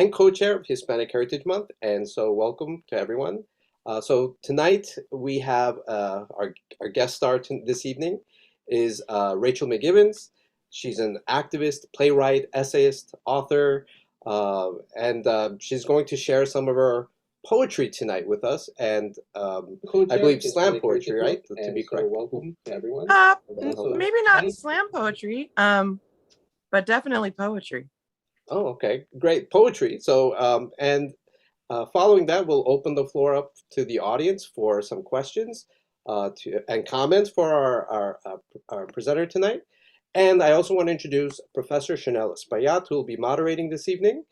and co-chair of Hispanic Heritage Month, and so welcome to everyone. So tonight we have our guest star this evening is Rachel McKibbens. She's an activist, playwright, essayist, author, and she's going to share some of her poetry tonight with us, and I believe slam poetry, right? To be correct. Welcome to everyone. Maybe not slam poetry, but definitely poetry. Oh, okay, great poetry. So, following that, we'll open the floor up to the audience for some questions and comments for our presenter tonight. And I also want to introduce Professor Chanel Espaillat, who will be moderating this evening.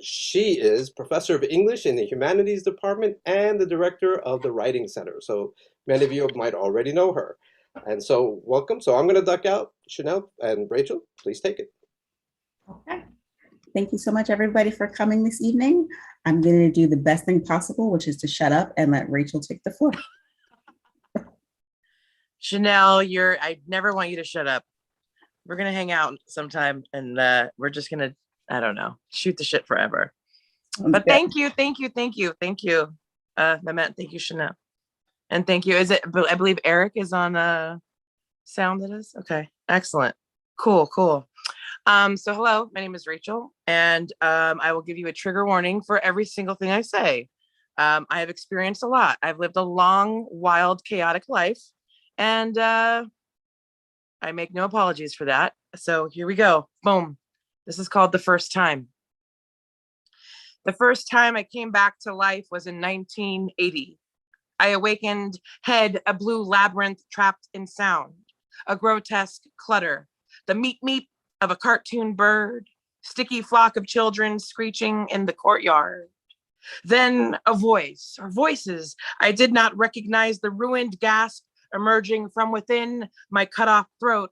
She is Professor of English in the Humanities Department and the Director of the Writing Center. So many of you might already know her. And so welcome. So I'm going to duck out. Chanel and Rachel, please take it. Okay. Thank you so much, everybody, for coming this evening. I'm going to do the best thing possible, which is to shut up and let Rachel take the floor. Chanel, I never want you to shut up. We're going to hang out sometime and we're just going to, I don't know, shoot the shit forever. But thank you. Mehmet, thank you, Chanel. And thank you. I believe Eric is on sound it is? Okay, excellent. Cool. So hello, my name is Rachel, and I will give you a trigger warning for every single thing I say. I have experienced a lot. I've lived a long, wild, chaotic life, and I make no apologies for that. So here we go. Boom. This is called The First Time. The first time I came back to life was in 1980. I awakened, head a blue labyrinth trapped in sound, a grotesque clutter, the meep of a cartoon bird, sticky flock of children screeching in the courtyard. Then a voice, or voices I did not recognize, the ruined gasp emerging from within my cut-off throat.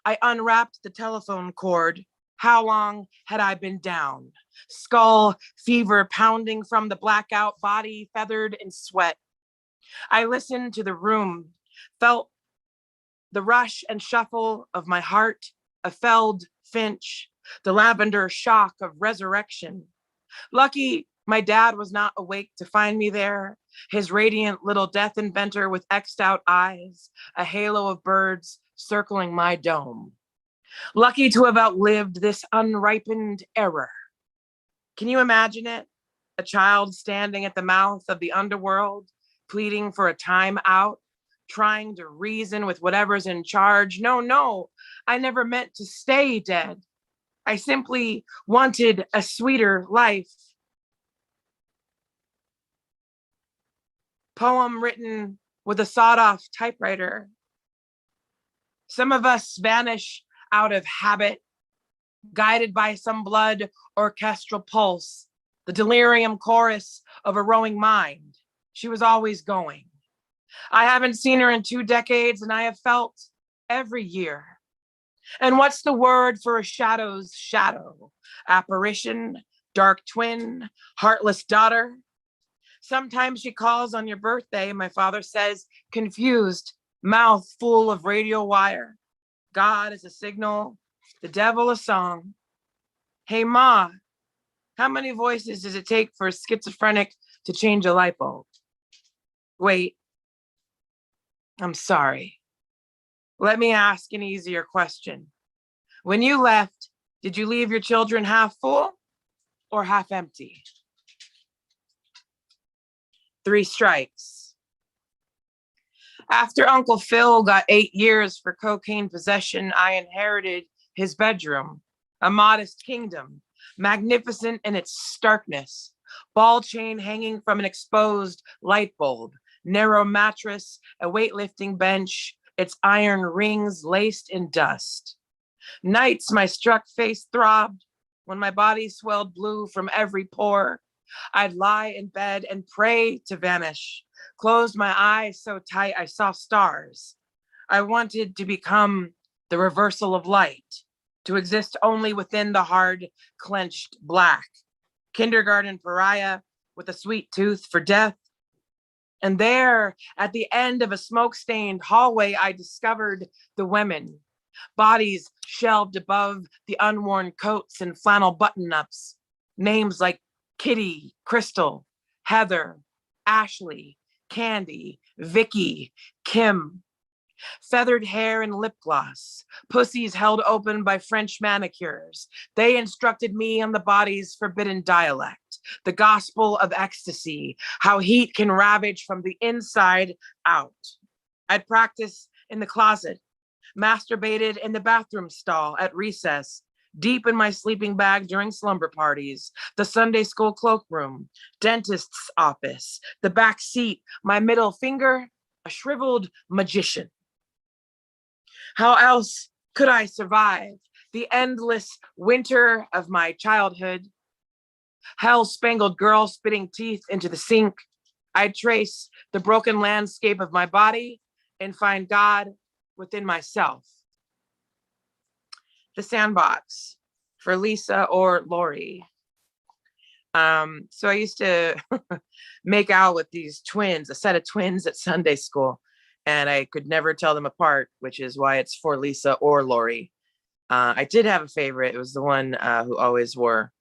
I unwrapped the telephone cord. How long had I been down? Skull fever pounding from the blackout, body feathered in sweat. I listened to the room, felt the rush and shuffle of my heart, a felled finch, the lavender shock of resurrection. Lucky my dad was not awake to find me there, his radiant little death inventor with X'd out eyes, a halo of birds circling my dome. Lucky to have outlived this unripened error. Can you imagine it? A child standing at the mouth of the underworld, pleading for a time out, trying to reason with whatever's in charge. No, I never meant to stay dead. I simply wanted a sweeter life. Poem written with a sawed-off typewriter. Some of us vanish out of habit, guided by some blood orchestral pulse, the delirium chorus of a rowing mind. She was always going. I haven't seen her in 2 decades, and I have felt every year. And what's the word for a shadow's shadow? Apparition, dark twin, heartless daughter. Sometimes she calls on your birthday, my father says, confused, mouth full of radio wire. God is a signal, the devil a song. Hey, Ma, how many voices does it take for a schizophrenic to change a light bulb? Wait, I'm sorry. Let me ask an easier question. When you left, did you leave your children half full or half empty? 3 strikes. After Uncle Phil got 8 years for cocaine possession, I inherited his bedroom, a modest kingdom, magnificent in its starkness, ball chain hanging from an exposed light bulb, narrow mattress, a weightlifting bench, its iron rings laced in dust. Nights my struck face throbbed, when my body swelled blue from every pore. I'd lie in bed and pray to vanish, closed my eyes so tight I saw stars. I wanted to become the reversal of light, to exist only within the hard, clenched black. Kindergarten pariah with a sweet tooth for death. And there, at the end of a smoke-stained hallway, I discovered the women, bodies shelved above the unworn coats and flannel button-ups, Names like Kitty, Crystal, Heather, Ashley, Candy, Vicky, Kim. Feathered hair and lip gloss, pussies held open by French manicures. They instructed me on the body's forbidden dialect, the gospel of ecstasy, how heat can ravage from the inside out. I'd practice in the closet, masturbated in the bathroom stall at recess, deep in my sleeping bag during slumber parties, the Sunday school cloakroom, dentist's office, the back seat, my middle finger, a shriveled magician. How else could I survive the endless winter of my childhood? Hell-spangled girl spitting teeth into the sink. I'd trace the broken landscape of my body and find God within myself. The Sandbox for Lisa or Lori. So I used to make out with these twins, a set of twins at Sunday school, and I could never tell them apart, which is why it's for Lisa or Lori. I did have a favorite. It was the one who always wore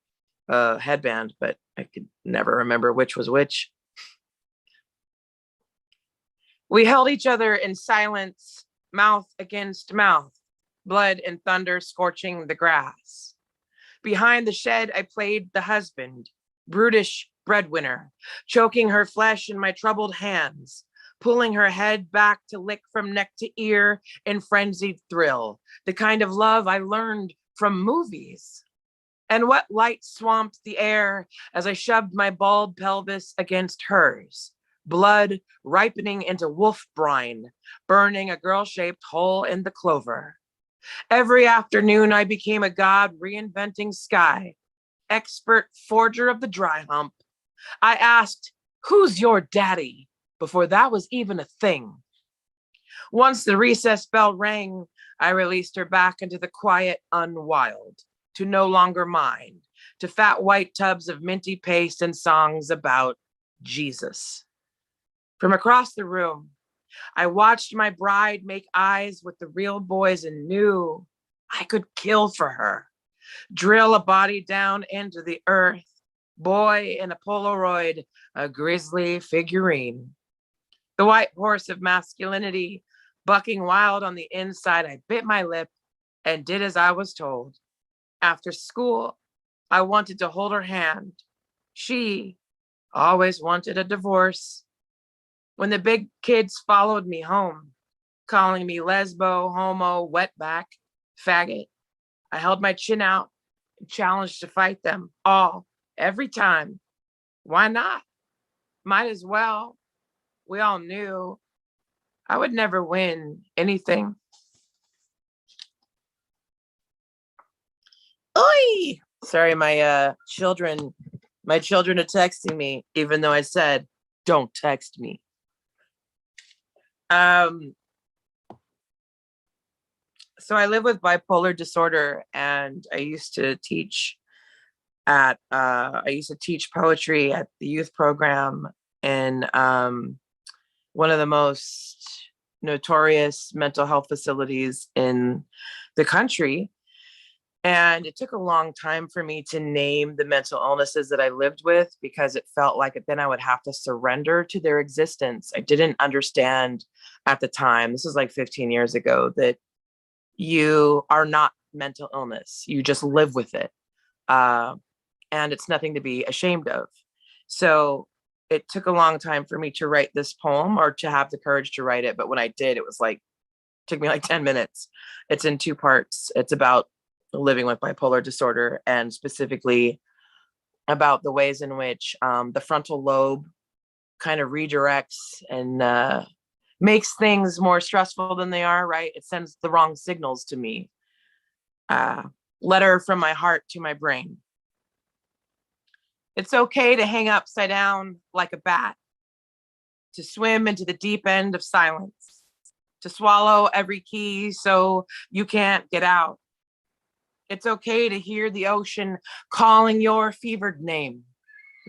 a headband, but I could never remember which was which. We held each other in silence, mouth against mouth, blood and thunder scorching the grass. Behind the shed, I played the husband, brutish breadwinner, choking her flesh in my troubled hands, pulling her head back to lick from neck to ear in frenzied thrill, the kind of love I learned from movies. And what light swamped the air as I shoved my bald pelvis against hers, blood ripening into wolf brine, burning a girl-shaped hole in the clover. Every afternoon, I became a god reinventing sky, expert forger of the dry hump. I asked, "Who's your daddy?" before that was even a thing. Once the recess bell rang, I released her back into the quiet unwild, to no longer mind, to fat white tubs of minty paste and songs about Jesus. From across the room, I watched my bride make eyes with the real boys and knew I could kill for her, drill a body down into the earth, boy in a Polaroid, a grisly figurine. The white horse of masculinity, bucking wild on the inside, I bit my lip and did as I was told. After school, I wanted to hold her hand. She always wanted a divorce. When the big kids followed me home, calling me lesbo, homo, wetback, faggot, I held my chin out and challenged to fight them all, every time. Why not? Might as well. We all knew I would never win anything. Oi! Sorry, my children are texting me, even though I said, don't text me. So I live with bipolar disorder, and I used to teach poetry at the youth program in one of the most notorious mental health facilities in the country. And it took a long time for me to name the mental illnesses that I lived with, because it felt like then I would have to surrender to their existence. I didn't understand at the time, this was like 15 years ago, that you are not mental illness. You just live with it. And it's nothing to be ashamed of. So it took a long time for me to write this poem, or to have the courage to write it. But when I did, it took me like 10 minutes. It's in 2 parts. It's about living with bipolar disorder, and specifically about the ways in which the frontal lobe kind of redirects and makes things more stressful than they are, right? It sends the wrong signals to me. Letter from my heart to my brain. It's okay to hang upside down like a bat, to swim into the deep end of silence, to swallow every key so you can't get out. It's okay to hear the ocean calling your fevered name,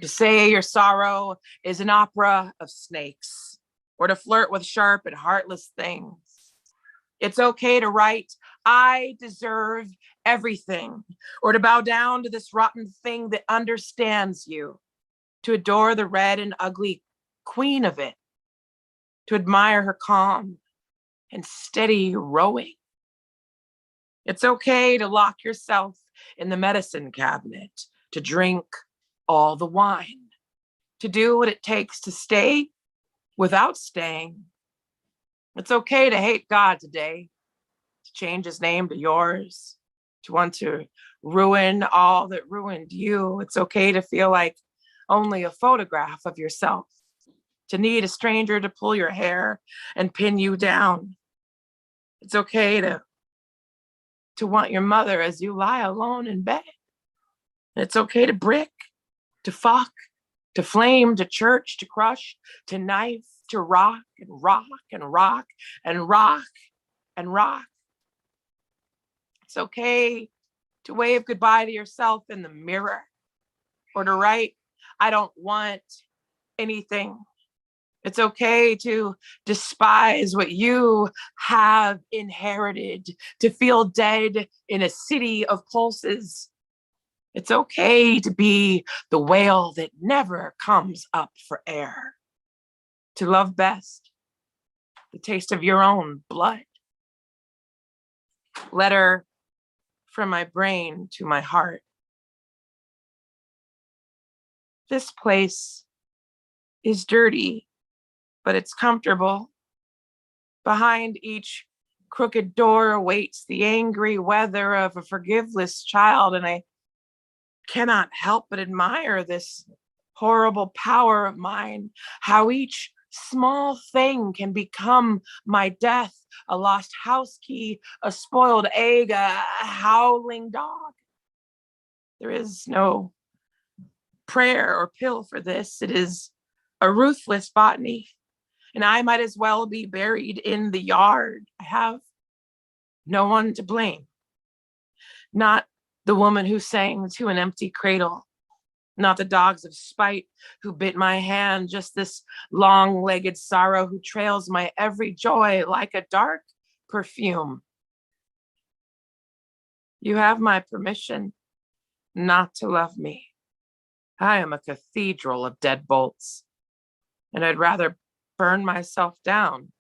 to say your sorrow is an opera of snakes, or to flirt with sharp and heartless things. It's okay to write, I deserve everything, or to bow down to this rotten thing that understands you, to adore the red and ugly queen of it, to admire her calm and steady rowing. It's okay to lock yourself in the medicine cabinet, to drink all the wine, to do what it takes to stay without staying. It's okay to hate God today, to change his name to yours, to want to ruin all that ruined you. It's okay to feel like only a photograph of yourself, to need a stranger to pull your hair and pin you down. It's okay to want your mother as you lie alone in bed. It's okay to brick, to fuck, to flame, to church, to crush, to knife, to rock and rock and rock and rock and rock. It's okay to wave goodbye to yourself in the mirror, or to write, I don't want anything. It's okay to despise what you have inherited, to feel dead in a city of pulses. It's okay to be the whale that never comes up for air, to love best the taste of your own blood. Letter from my brain to my heart. This place is dirty, but it's comfortable. Behind each crooked door waits the angry weather of a forgiveless child, and I cannot help but admire this horrible power of mine, how each small thing can become my death, a lost house key, a spoiled egg, a howling dog. There is no prayer or pill for this. It is a ruthless botany, and I might as well be buried in the yard. I have no one to blame. Not the woman who sang to an empty cradle, not the dogs of spite who bit my hand, just this long-legged sorrow who trails my every joy like a dark perfume. You have my permission not to love me. I am a cathedral of deadbolts, and I'd rather burn myself down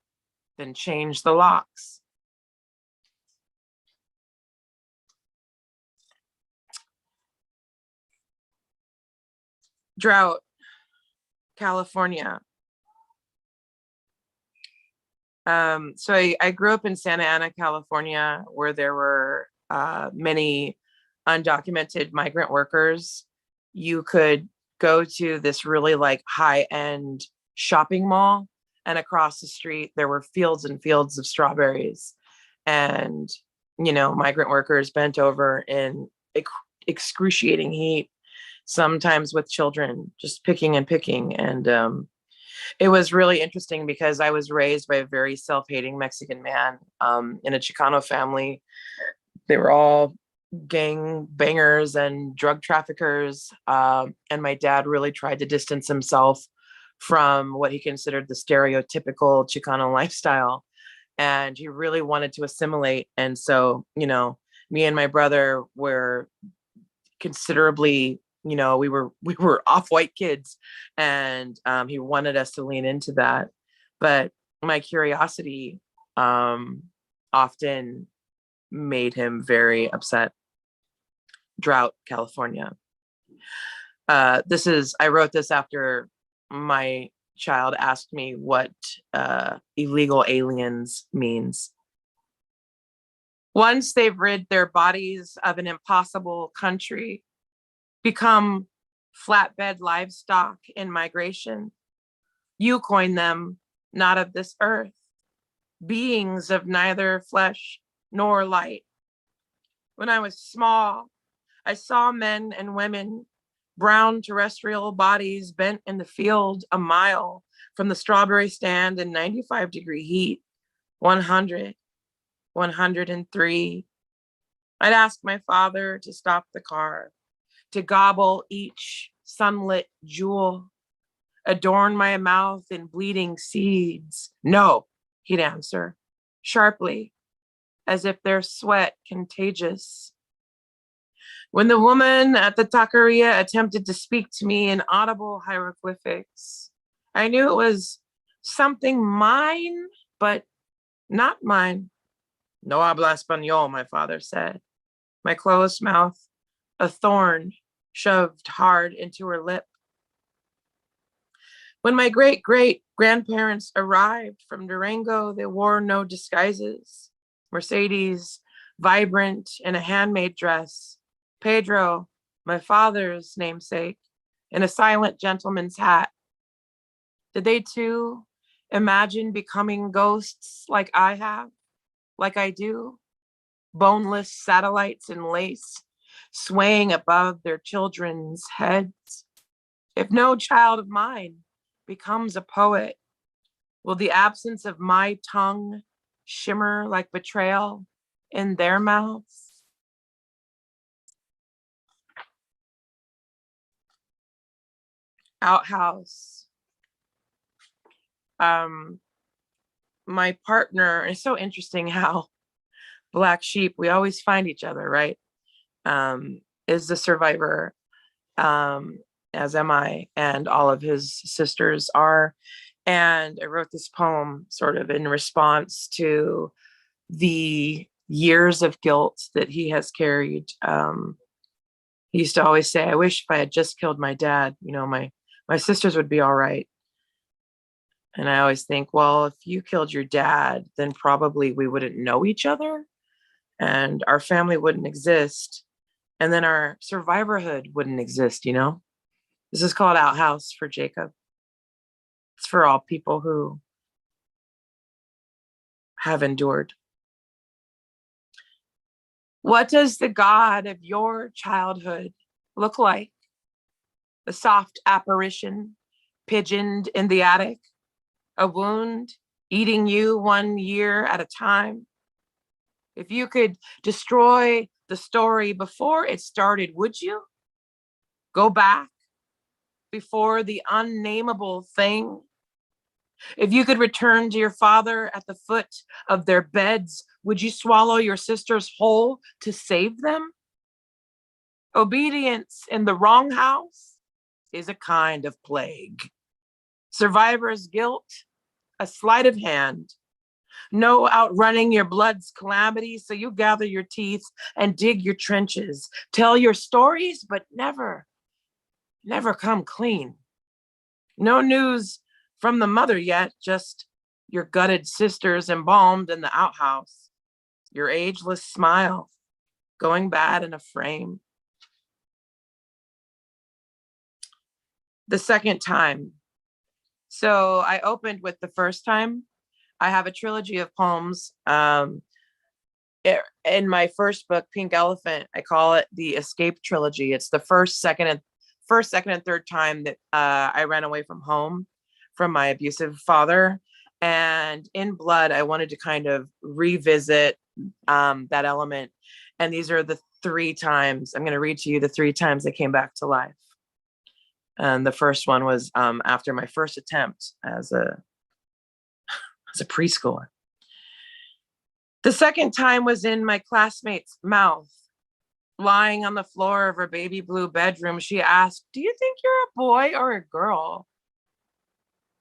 than change the locks. Drought, California. So I grew up in Santa Ana, California, where there were many undocumented migrant workers. You could go to this really like high-end shopping mall, and across the street there were fields and fields of strawberries, and migrant workers bent over in excruciating heat, sometimes with children, just picking and picking. And it was really interesting because I was raised by a very self-hating Mexican man in a Chicano family. They were all gang bangers and drug traffickers. And my dad really tried to distance himself from what he considered the stereotypical Chicano lifestyle. And he really wanted to assimilate. And so, me and my brother were considerably, we were off-white kids, and he wanted us to lean into that. But my curiosity often made him very upset. Drought, California. I wrote this after my child asked me what illegal aliens means. Once they've rid their bodies of an impossible country, become flatbed livestock in migration, you coin them not of this earth, beings of neither flesh nor light. When I was small, I saw men and women, brown terrestrial bodies bent in the field a mile from the strawberry stand in 95-degree heat, 100, 103. I'd ask my father to stop the car, to gobble each sunlit jewel, adorn my mouth in bleeding seeds. No, he'd answer, sharply, as if their sweat contagious. When the woman at the taqueria attempted to speak to me in audible hieroglyphics, I knew it was something mine, but not mine. No habla español, my father said. My closed mouth, a thorn shoved hard into her lip. When my great-great-grandparents arrived from Durango, they wore no disguises. Mercedes, vibrant in a handmade dress. Pedro, my father's namesake, in a silent gentleman's hat. Did they too imagine becoming ghosts like I have, like I do? Boneless satellites in lace, swaying above their children's heads. If no child of mine becomes a poet, will the absence of my tongue shimmer like betrayal in their mouths? Outhouse. My partner, it's so interesting how black sheep, we always find each other, right? Is the survivor, as am I, and all of his sisters are. And I wrote this poem sort of in response to the years of guilt that he has carried. He used to always say, I wish if I had just killed my dad, you know, my sisters would be all right. And I always think, well, if you killed your dad, then probably we wouldn't know each other and our family wouldn't exist. And then our survivorhood wouldn't exist, you know? This is called Outhouse for Jacob. It's for all people who have endured. What does the God of your childhood look like? The soft apparition pigeoned in the attic, a wound eating you 1 year at a time. If you could destroy the story before it started, would you? Go back before the unnameable thing? If you could return to your father at the foot of their beds, would you swallow your sisters whole to save them? Obedience in the wrong house is a kind of plague. Survivor's guilt, a sleight of hand. No outrunning your blood's calamity, so you gather your teeth and dig your trenches. Tell your stories, but never come clean. No news from the mother yet, just your gutted sisters embalmed in the outhouse. Your ageless smile going bad in a frame. The second time. So I opened with the first time. I have a trilogy of poems. In my first book, Pink Elephant, I call it the Escape Trilogy. It's the first, second, and third time that I ran away from home from my abusive father. And in Blood, I wanted to kind of revisit that element. And these are the 3 times, I'm going to read to you the 3 times I came back to life. And the first one was after my first attempt as a preschooler. The second time was in my classmate's mouth. Lying on the floor of her baby blue bedroom, she asked, do you think you're a boy or a girl?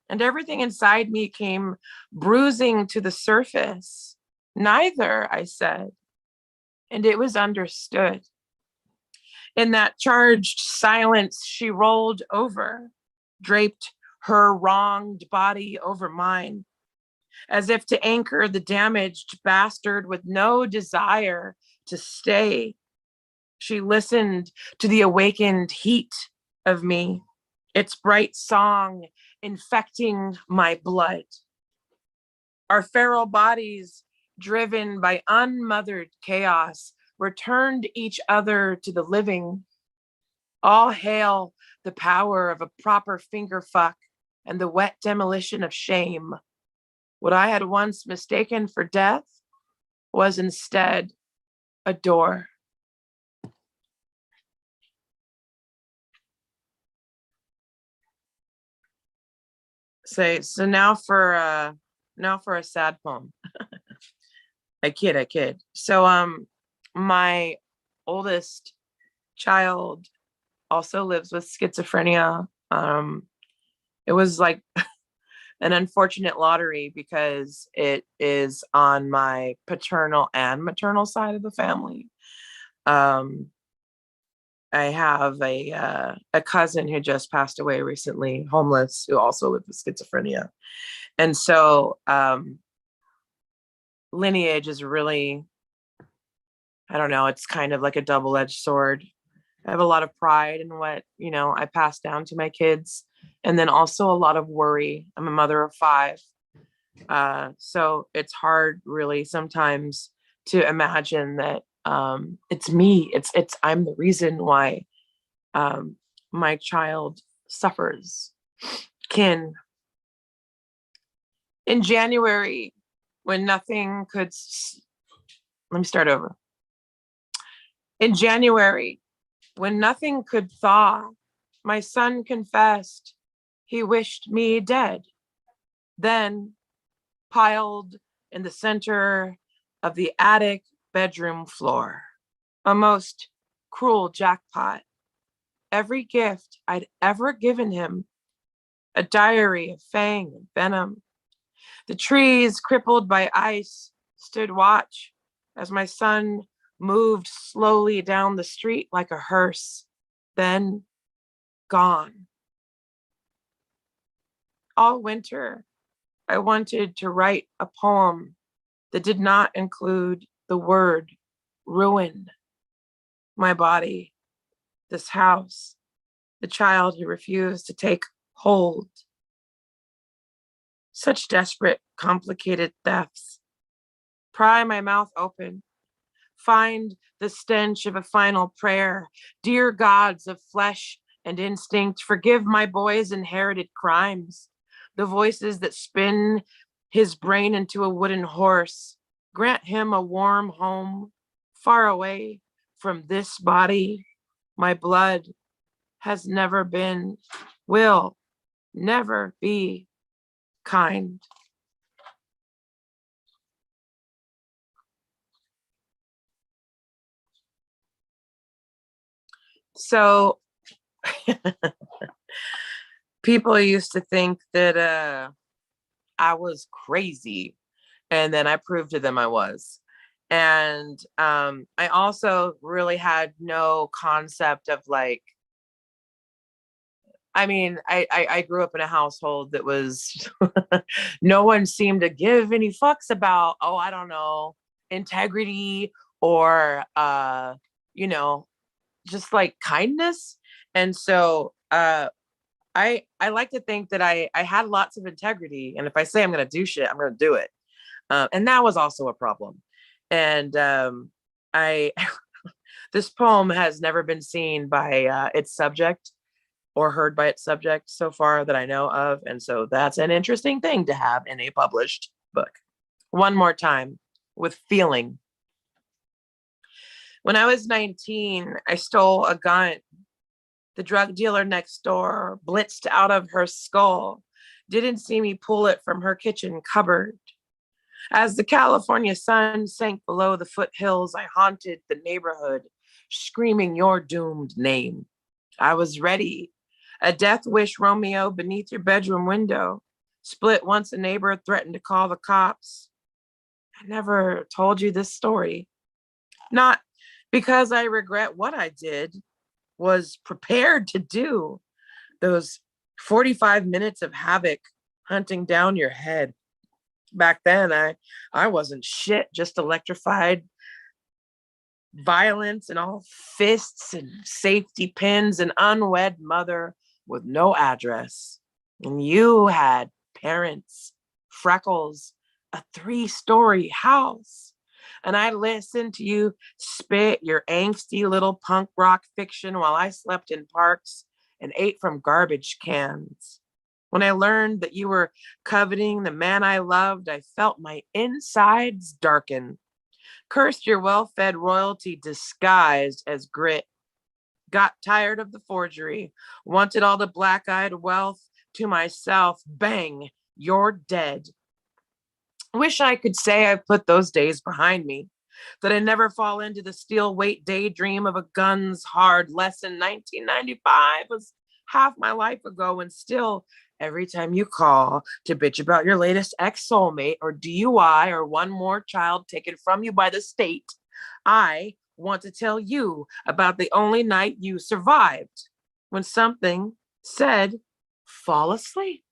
And everything inside me came bruising to the surface. Neither, I said. And it was understood. In that charged silence, she rolled over, draped her wronged body over mine, as if to anchor the damaged bastard with no desire to stay. She listened to the awakened heat of me, its bright song infecting my blood. Our feral bodies, driven by unmothered chaos, returned each other to the living. All hail the power of a proper finger fuck and the wet demolition of shame. What I had once mistaken for death was instead a door. So now for a sad poem. I kid. So my oldest child also lives with schizophrenia. It was like an unfortunate lottery because it is on my paternal and maternal side of the family. I have a cousin who just passed away recently, homeless, who also lived with schizophrenia. And so lineage is really, I don't know, it's kind of like a double-edged sword. I have a lot of pride in what, I pass down to my kids. And then also a lot of worry. I'm a mother of 5. So it's hard really sometimes to imagine that it's me. I'm the reason why my child suffers. In January, when nothing could, let me start over. In January, when nothing could thaw, my son confessed he wished me dead. Then, piled in the center of the attic bedroom floor, a most cruel jackpot. Every gift I'd ever given him, a diary of fang and venom. The trees, crippled by ice, stood watch as my son moved slowly down the street like a hearse, then gone. All winter, I wanted to write a poem that did not include the word ruin. My body, this house, the child who refused to take hold. Such desperate, complicated thefts. Pry my mouth open. Find the stench of a final prayer. Dear gods of flesh and instinct, forgive my boy's inherited crimes. The voices that spin his brain into a wooden horse. Grant him a warm home, far away from this body. My blood has never been, will never be kind. So people used to think that I was crazy, and then I proved to them I was. And I also really had no concept of like, I grew up in a household that was, no one seemed to give any fucks about, I don't know, integrity or, just like kindness. And so I like to think that I had lots of integrity. And if I say I'm going to do shit, I'm going to do it. And that was also a problem. And this poem has never been seen by its subject or heard by its subject so far that I know of. And so that's an interesting thing to have in a published book. One more time, with feeling. When I was 19, I stole a gun. The drug dealer next door blitzed out of her skull, didn't see me pull it from her kitchen cupboard. As the California sun sank below the foothills, I haunted the neighborhood, screaming your doomed name. I was ready. A death wish Romeo beneath your bedroom window. Split once a neighbor threatened to call the cops. I never told you this story. Not because I regret what I did, was prepared to do. Those 45 minutes of havoc hunting down your head. Back then, I wasn't shit, just electrified violence and all fists and safety pins, an unwed mother with no address. And you had parents, freckles, a 3-story house. And I listened to you spit your angsty little punk rock fiction while I slept in parks and ate from garbage cans. When I learned that you were coveting the man I loved, I felt my insides darken. Cursed your well-fed royalty disguised as grit. Got tired of the forgery. Wanted all the black-eyed wealth to myself. Bang, you're dead. Wish I could say I've put those days behind me. that I never fall into the steel weight daydream of a gun's hard lesson. 1995 was half my life ago, and still, every time you call to bitch about your latest ex-soulmate or DUI or one more child taken from you by the state, I want to tell you about the only night you survived, when something said, fall asleep.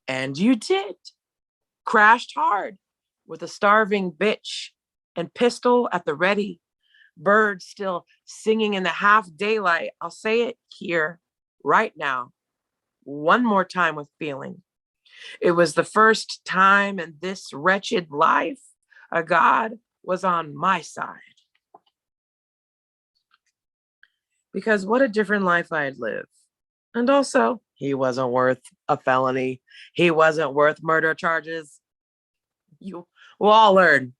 And you did. Crashed hard with a starving bitch and pistol at the ready. Birds still singing in the half daylight. I'll say it here right now, one more time with feeling. It was the first time in this wretched life a God was on my side. Because what a different life I'd live. And also, he wasn't worth a felony. He wasn't worth murder charges. You will all learn.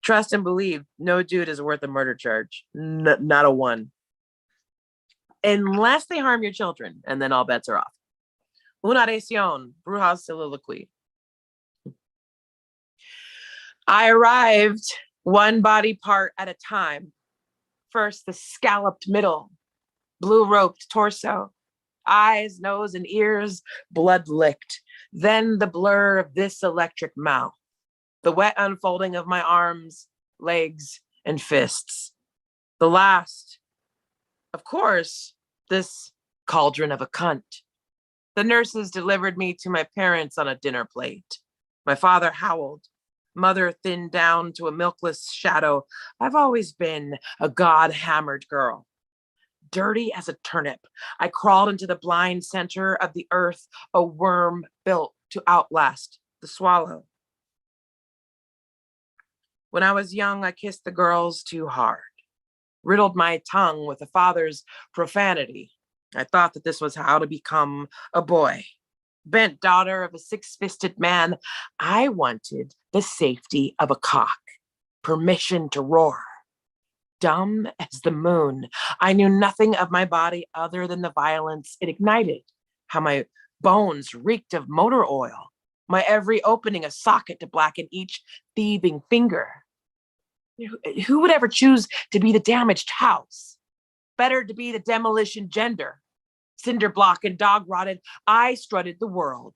Trust and believe, no dude is worth a murder charge. Not a one. Unless they harm your children, and then all bets are off. Una oración, Bruja's soliloquy. I arrived one body part at a time. First, the scalloped middle, blue-roped torso, eyes, nose, and ears blood-licked. Then the blur of this electric mouth, the wet unfolding of my arms, legs, and fists. The last, of course, this cauldron of a cunt. The nurses delivered me to my parents on a dinner plate. My father howled. Mother thinned down to a milkless shadow. I've always been a God-hammered girl. Dirty as a turnip, I crawled into the blind center of the earth, a worm built to outlast the swallow. When I was young, I kissed the girls too hard, riddled my tongue with a father's profanity. I thought that this was how to become a boy. Bent daughter of a six-fisted man, I wanted the safety of a cock, permission to roar. Dumb as the moon, I knew nothing of my body other than the violence it ignited, how my bones reeked of motor oil, my every opening a socket to blacken each thieving finger. Who would ever choose to be the damaged house? Better to be the demolition gender. Cinder block and dog rotted, I strutted the world.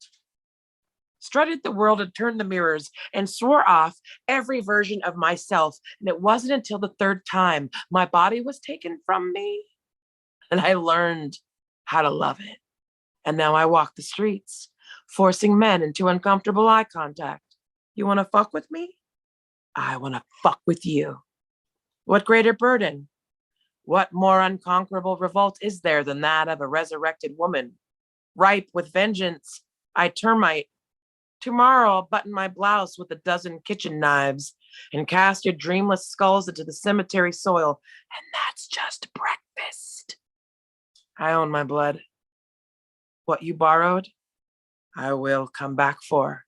Strutted the world and turned the mirrors and swore off every version of myself. And it wasn't until the third time my body was taken from me and I learned how to love it. And now I walk the streets, forcing men into uncomfortable eye contact. You want to fuck with me? I want to fuck with you. What greater burden? What more unconquerable revolt is there than that of a resurrected woman? Ripe with vengeance, I termite. Tomorrow I'll button my blouse with a dozen kitchen knives and cast your dreamless skulls into the cemetery soil. And that's just breakfast. I own my blood. What you borrowed, I will come back for.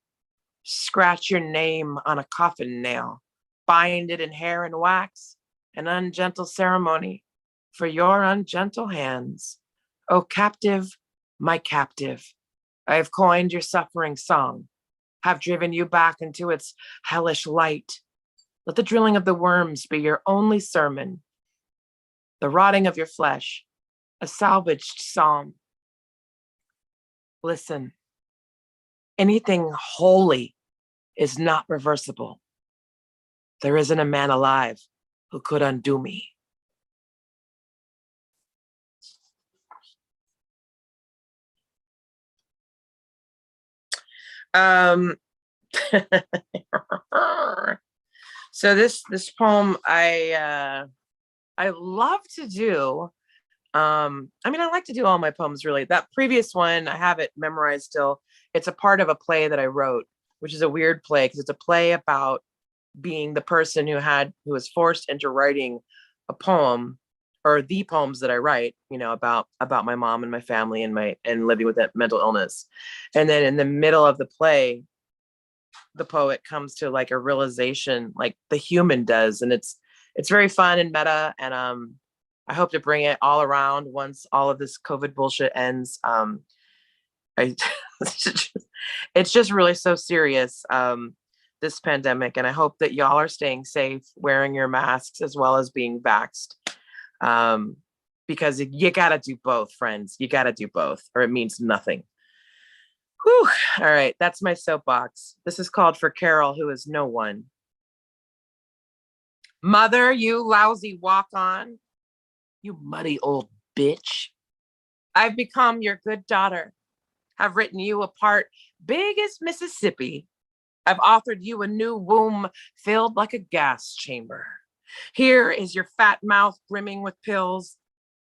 Scratch your name on a coffin nail. Bind it in hair and wax. An ungentle ceremony for your ungentle hands. O captive, my captive, I have coined your suffering song, have driven you back into its hellish light. Let the drilling of the worms be your only sermon, the rotting of your flesh, a salvaged psalm. Listen, anything holy is not reversible. There isn't a man alive who could undo me. So this poem I love to do. I mean, I like to do all my poems really. That previous one, I have it memorized still. It's a part of a play that I wrote, which is a weird play because it's a play about being the person who was forced into writing a poem, or the poems that I write, you know, about my mom and my family and living with that mental illness. And then in the middle of the play, the poet comes to like a realization, like the human does, and it's very fun and meta. And I hope to bring it all around once all of this COVID bullshit ends. It's just really so serious. this pandemic, and I hope that y'all are staying safe, wearing your masks as well as being vaxxed. Because you gotta do both, friends. You gotta do both, or it means nothing. Whew. All right, that's my soapbox. This is called For Carol, Who Is No One. Mother, you lousy walk-on. You muddy old bitch. I've become your good daughter. I've written you a part big as Mississippi. I've authored you a new womb filled like a gas chamber. Here is your fat mouth brimming with pills.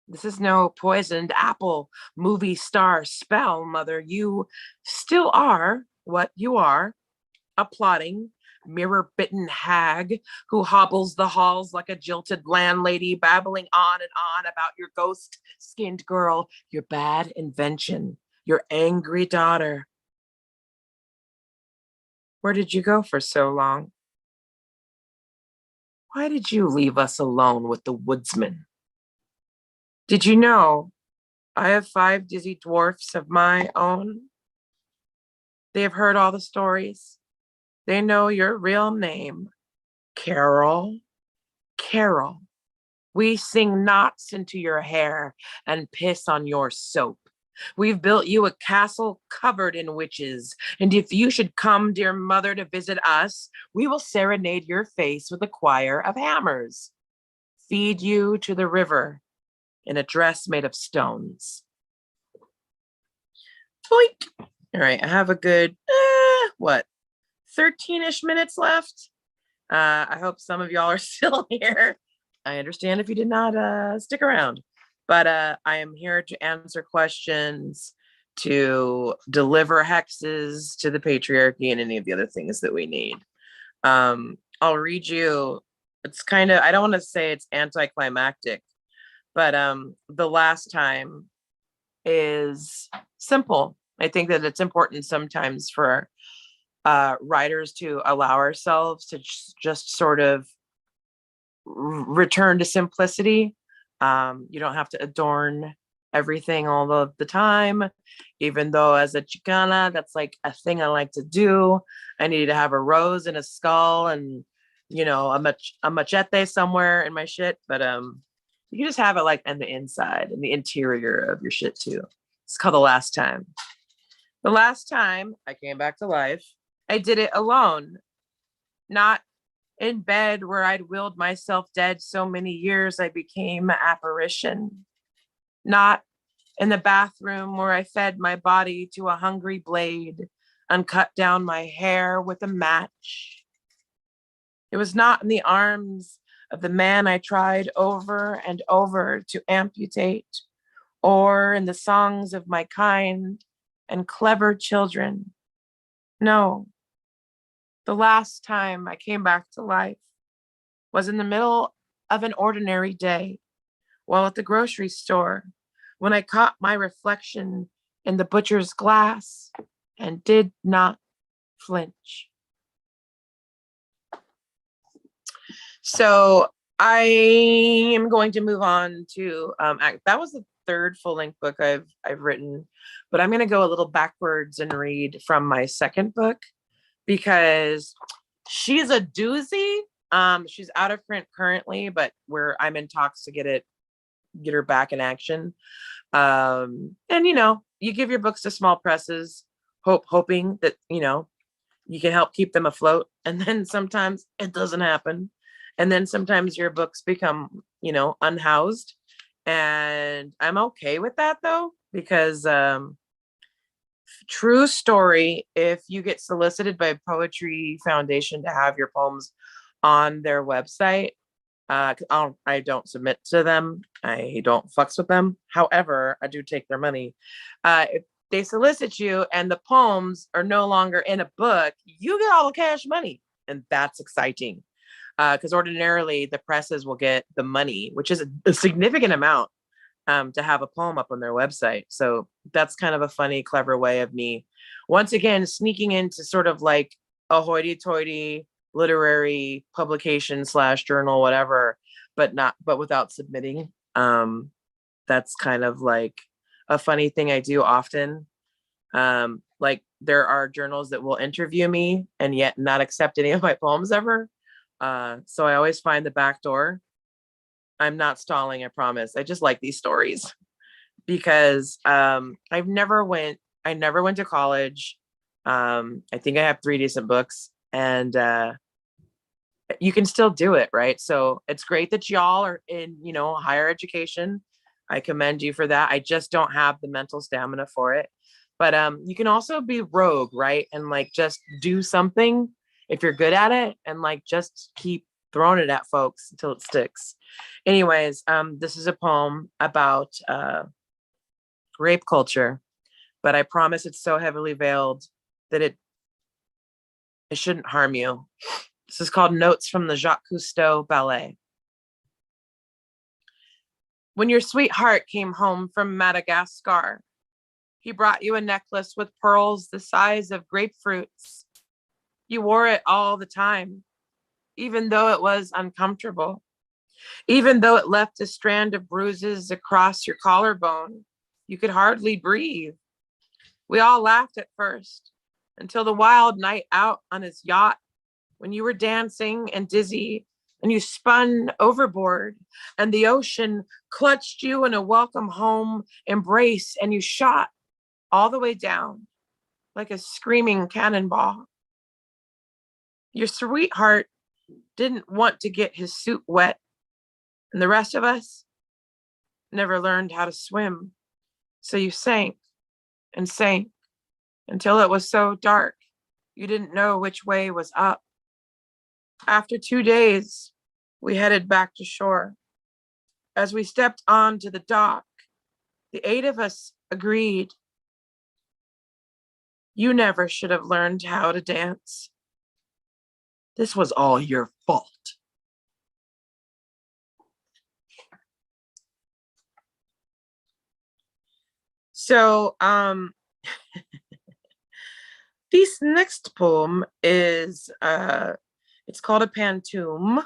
This is no poisoned apple movie star spell, mother. You still are what you are, a plotting, mirror-bitten hag who hobbles the halls like a jilted landlady, babbling on and on about your ghost-skinned girl, your bad invention, your angry daughter. Where did you go for so long? Why did you leave us alone with the woodsman? Did you know I have 5 dizzy dwarfs of my own? They have heard all the stories. They know your real name, Carol. Carol. We sing knots into your hair and piss on your soap. We've built you a castle covered in witches, and if you should come, dear mother, to visit us, we will serenade your face with a choir of hammers, feed you to the river in a dress made of stones. Boink. All right, I have a good, 13-ish minutes left. I hope some of y'all are still here. I understand if you did not stick around, but I am here to answer questions, to deliver hexes to the patriarchy and any of the other things that we need. I'll read you, it's kind of, I don't want to say it's anticlimactic, but the last time is simple. I think that it's important sometimes for writers to allow ourselves to just sort of return to simplicity. You don't have to adorn everything all of the time, even though as a Chicana, that's like a thing I like to do. I need to have a rose and a skull and, you know, a machete somewhere in my shit, but you can just have it like on the inside and the interior of your shit too. It's called The Last Time. The last time I came back to life, I did it alone, not in bed where I'd willed myself dead so many years I became an apparition, not in the bathroom where I fed my body to a hungry blade and cut down my hair with a match. It was not in the arms of the man I tried over and over to amputate, or in the songs of my kind and clever children. No, the last time I came back to life was in the middle of an ordinary day while at the grocery store when I caught my reflection in the butcher's glass and did not flinch. So I am going to move on to, that was the 3rd full-length book I've written, but I'm going to go a little backwards and read from my 2nd book because she's a doozy. She's out of print currently, but I'm in talks to get her back in action. And you know, you give your books to small presses, hoping that, you know, you can help keep them afloat. And then sometimes it doesn't happen. And then sometimes your books become, you know, unhoused. And I'm okay with that though, because true story, if you get solicited by Poetry Foundation to have your poems on their website, I don't submit to them. I don't fucks with them. However, I do take their money. If they solicit you and the poems are no longer in a book, you get all the cash money. And that's exciting. Because ordinarily the presses will get the money, which is a significant amount to have a poem up on their website. So that's kind of a funny, clever way of me, once again, sneaking into sort of like a hoity-toity literary publication / journal, whatever, but without submitting. That's kind of like a funny thing I do often. Like there are journals that will interview me and yet not accept any of my poems ever. So I always find the back door. I'm not stalling, I promise. I just like these stories because I never went to college. I think I have 3 decent books, and you can still do it, right? So it's great that y'all are in, higher education. I commend you for that. I just don't have the mental stamina for it. But you can also be rogue, right? And like just do something if you're good at it, and like just keep throwing it at folks until it sticks. Anyways, this is a poem about rape culture, but I promise it's so heavily veiled that it shouldn't harm you. This is called Notes from the Jacquescousteau Ballet. When your sweetheart came home from Madagascar, he brought you a necklace with pearls the size of grapefruits. You wore it all the time, even though it was uncomfortable, even though it left a strand of bruises across your collarbone. You could hardly breathe. We all laughed at first, until the wild night out on his yacht, when you were dancing and dizzy and you spun overboard and the ocean clutched you in a welcome home embrace and you shot all the way down like a screaming cannonball. Your sweetheart didn't want to get his suit wet, and the rest of us never learned how to swim. So you sank and sank until it was so dark you didn't know which way was up. After 2 days, we headed back to shore. As we stepped onto the dock, the 8 of us agreed, you never should have learned how to dance. This was all your fault. So, this next poem is, it's called a pantoum.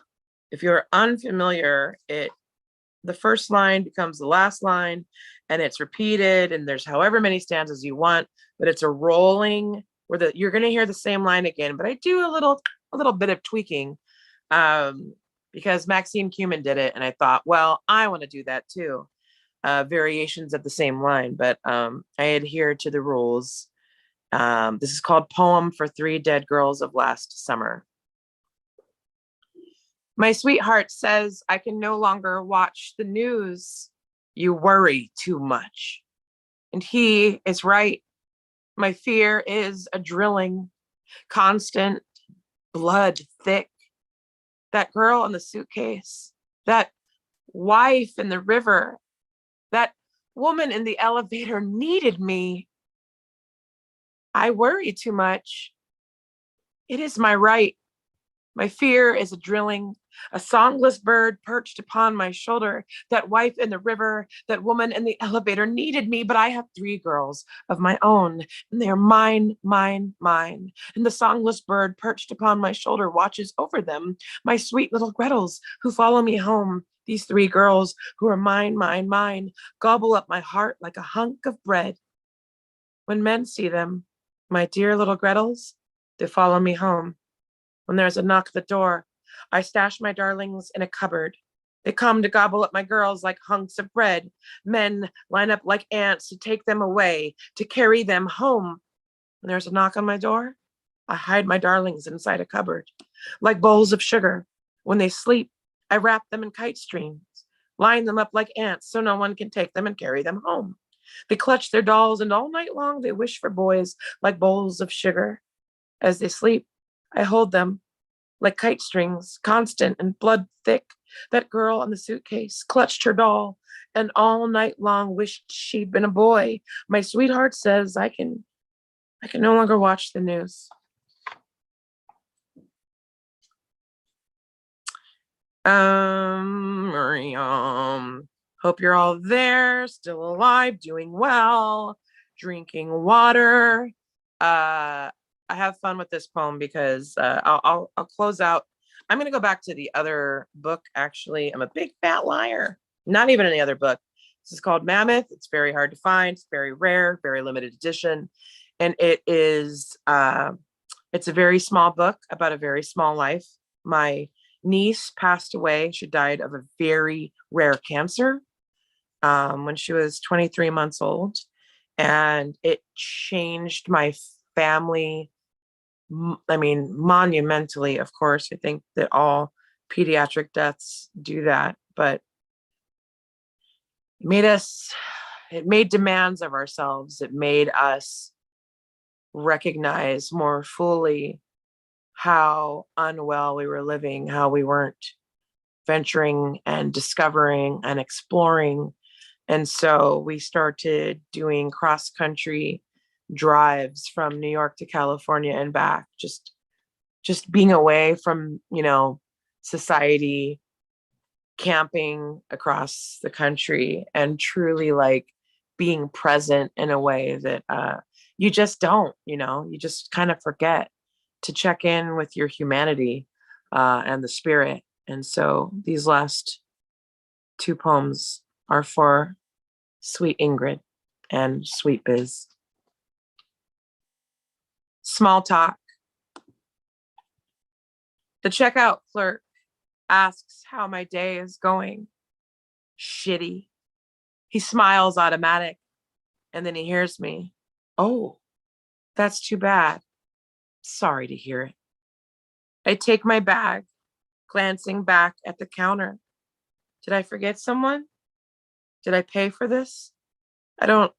If you're unfamiliar, the first line becomes the last line, and it's repeated, and there's however many stanzas you want, but it's a rolling where you're going to hear the same line again. But I do a little bit of tweaking because Maxine Cumin did it, and I thought, well, I want to do that too. Variations of the same line, but I adhere to the rules. This is called Poem for 3 Dead Girls of Last Summer. My sweetheart says I can no longer watch the news. You worry too much. And he is right. My fear is a drilling, constant, blood thick. That girl in the suitcase, that wife in the river, that woman in the elevator needed me. I worry too much. It is my right. My fear is a drilling, a songless bird perched upon my shoulder. That wife in the river, that woman in the elevator needed me, but I have 3 girls of my own, and they are mine, mine, mine. And the songless bird perched upon my shoulder watches over them, my sweet little Gretels who follow me home. These 3 girls who are mine, mine, mine, gobble up my heart like a hunk of bread. When men see them, my dear little Gretels, they follow me home. When there's a knock at the door, I stash my darlings in a cupboard. They come to gobble up my girls like hunks of bread. Men line up like ants to take them away, to carry them home. When there's a knock on my door, I hide my darlings inside a cupboard, like bowls of sugar. When they sleep, I wrap them in kite strings, line them up like ants so no one can take them and carry them home. They clutch their dolls, and all night long they wish for boys like bowls of sugar. As they sleep, I hold them like kite strings, constant and blood thick. That girl on the suitcase clutched her doll and all night long wished she'd been a boy. My sweetheart says I can no longer watch the news. Hope you're all there, still alive, doing well, drinking water. I have fun with this poem because I'll close out. I'm going to go back to the other book, actually. I'm a big fat liar. Not even in the other book. This is called Mammoth. It's very hard to find. It's very rare, very limited edition. And it's a very small book about a very small life. My niece passed away. She died of a very rare cancer when she was 23 months old. And it changed my family. I mean, monumentally, of course. I think that all pediatric deaths do that, but it made demands of ourselves. It made us recognize more fully how unwell we were living, how we weren't venturing and discovering and exploring. And so we started doing cross-country drives from New York to California and back, just being away from, society, camping across the country, and truly like being present in a way that you just don't, you just kind of forget to check in with your humanity and the spirit. And so these last two poems are for sweet Ingrid and sweet Biz. Small talk. The checkout clerk asks how my day is going. Shitty. He smiles automatic, and then he hears me. Oh, that's too bad. Sorry to hear it. I take my bag, glancing back at the counter. Did I forget someone? Did I pay for this? I don't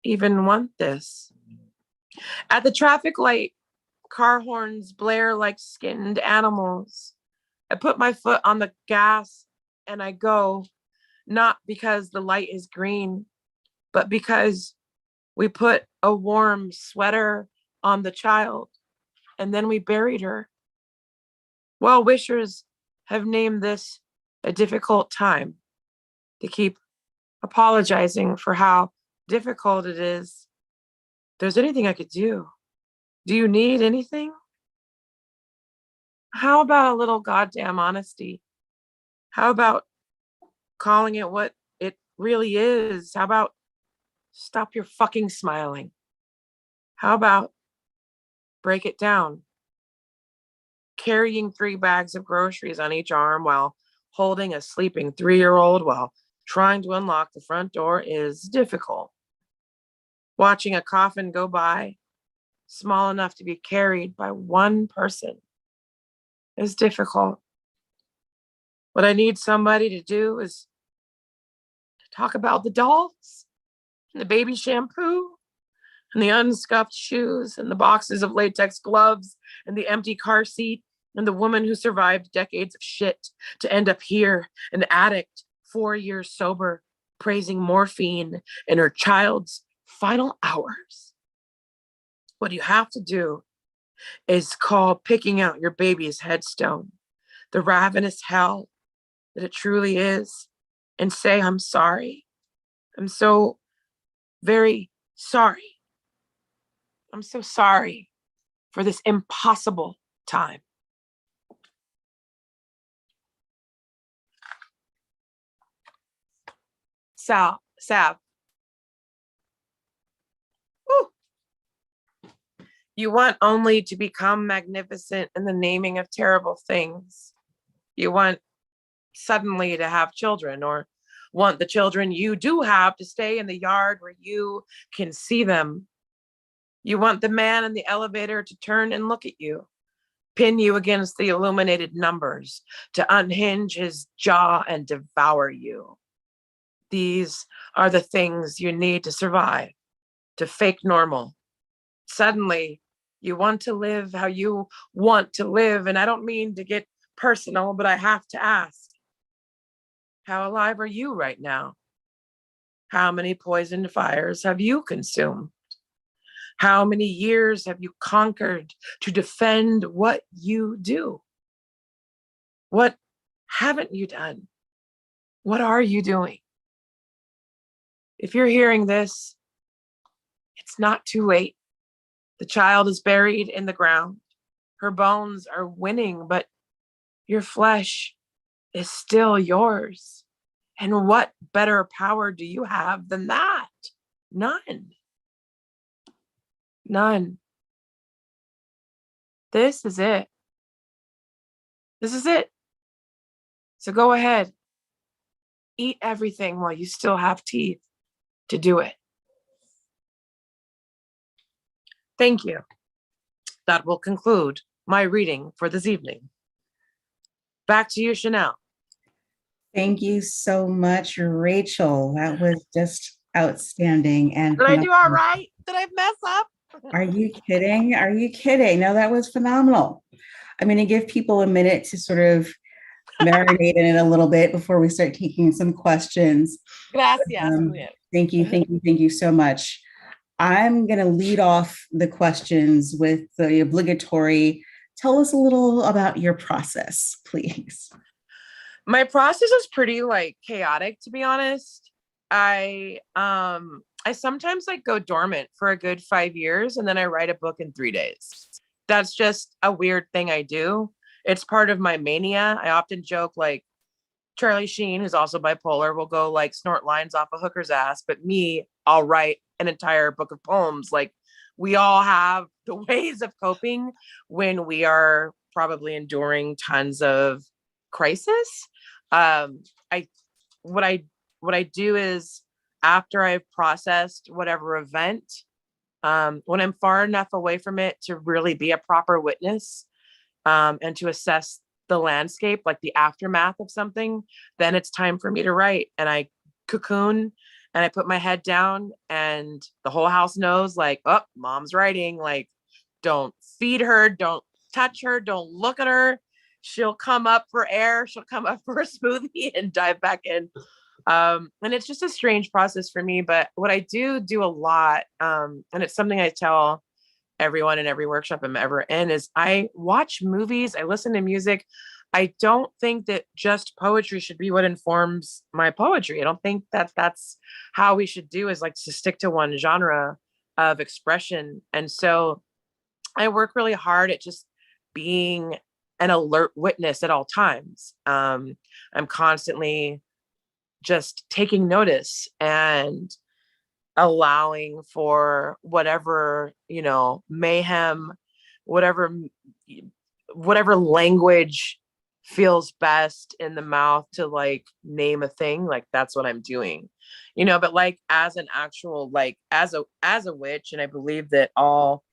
even want this. At the traffic light, car horns blare like skinned animals. I put my foot on the gas and I go, not because the light is green, but because we put a warm sweater on the child and then we buried her. Well-wishers have named this a difficult time. They keep apologizing for how difficult it is. If there's anything I could do. Do you need anything? How about a little goddamn honesty? How about calling it what it really is? How about stop your fucking smiling? How about break it down? Carrying 3 bags of groceries on each arm while holding a sleeping 3-year-old while trying to unlock the front door is difficult. Watching a coffin go by, small enough to be carried by one person, is difficult. What I need somebody to do is to talk about the dolls, and the baby shampoo, and the unscuffed shoes, and the boxes of latex gloves, and the empty car seat, and the woman who survived decades of shit to end up here, an addict, 4 years sober, praising morphine in her child's final hours. What you have to do is call picking out your baby's headstone, the ravenous hell that it truly is, and say, I'm sorry. I'm so very sorry. I'm so sorry for this impossible time. Sav. Woo. You want only to become magnificent in the naming of terrible things. You want suddenly to have children, or want the children you do have to stay in the yard where you can see them. You want the man in the elevator to turn and look at you, pin you against the illuminated numbers, to unhinge his jaw and devour you. These are the things you need to survive, to fake normal. Suddenly, you want to live how you want to live. And I don't mean to get personal, but I have to ask, how alive are you right now? How many poisoned fires have you consumed? How many years have you conquered to defend what you do? What haven't you done? What are you doing? If you're hearing this, it's not too late. The child is buried in the ground. Her bones are winning, but your flesh is still yours. And what better power do you have than that? None. None. This is it. This is it. So go ahead. Eat everything while you still have teeth to do it. Thank you. That will conclude my reading for this evening. Back to you, Chanel. Thank you so much, Rachel. That was just outstanding. And Did I do all right? Did I mess up? Are you kidding? Are you kidding? No, that was phenomenal. I'm going to give people a minute to sort of marinate in it a little bit before we start taking some questions. Gracias. Thank you so much. I'm going to lead off the questions with the obligatory, tell us a little about your process, please. My process is pretty chaotic, to be honest. I sometimes go dormant for a good 5 years and then I write a book in 3 days. That's just a weird thing I do. It's part of my mania. I often joke Charlie Sheen, who's also bipolar, will go snort lines off a hooker's ass, but me, I'll write an entire book of poems. We all have the ways of coping when we are probably enduring tons of crisis. What I do is, after I've processed whatever event, when I'm far enough away from it to really be a proper witness, and to assess the landscape, the aftermath of something, then it's time for me to write. And I cocoon and I put my head down and the whole house knows oh, mom's writing. Don't feed her, don't touch her, don't look at her. She'll come up for air, she'll come up for a smoothie and dive back in. And it's just a strange process for me, but what I do a lot, and it's something I tell everyone in every workshop I'm ever in, is I watch movies, I listen to music. I don't think that just poetry should be what informs my poetry. I don't think that that's how we should do, is to stick to one genre of expression. And so I work really hard at just being an alert witness at all times. I'm constantly just taking notice and allowing for whatever, mayhem, whatever language feels best in the mouth to name a thing. That's what I'm doing, but as an actual, as a witch, and I believe that all,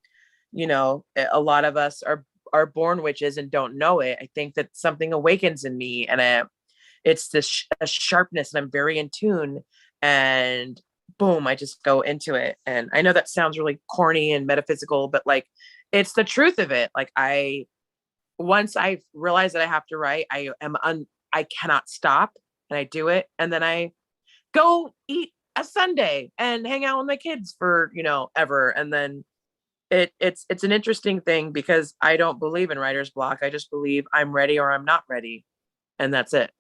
a lot of us are born witches and don't know it. I think that something awakens in me, and it's this a sharpness, and I'm very in tune, and boom, I just go into it. And I know that sounds really corny and metaphysical, but it's the truth of it. Once I realize that I have to write, I cannot stop, and I do it. And then I go eat a sundae and hang out with my kids for, ever. And then it's an interesting thing, because I don't believe in writer's block. I just believe I'm ready or I'm not ready. And that's it.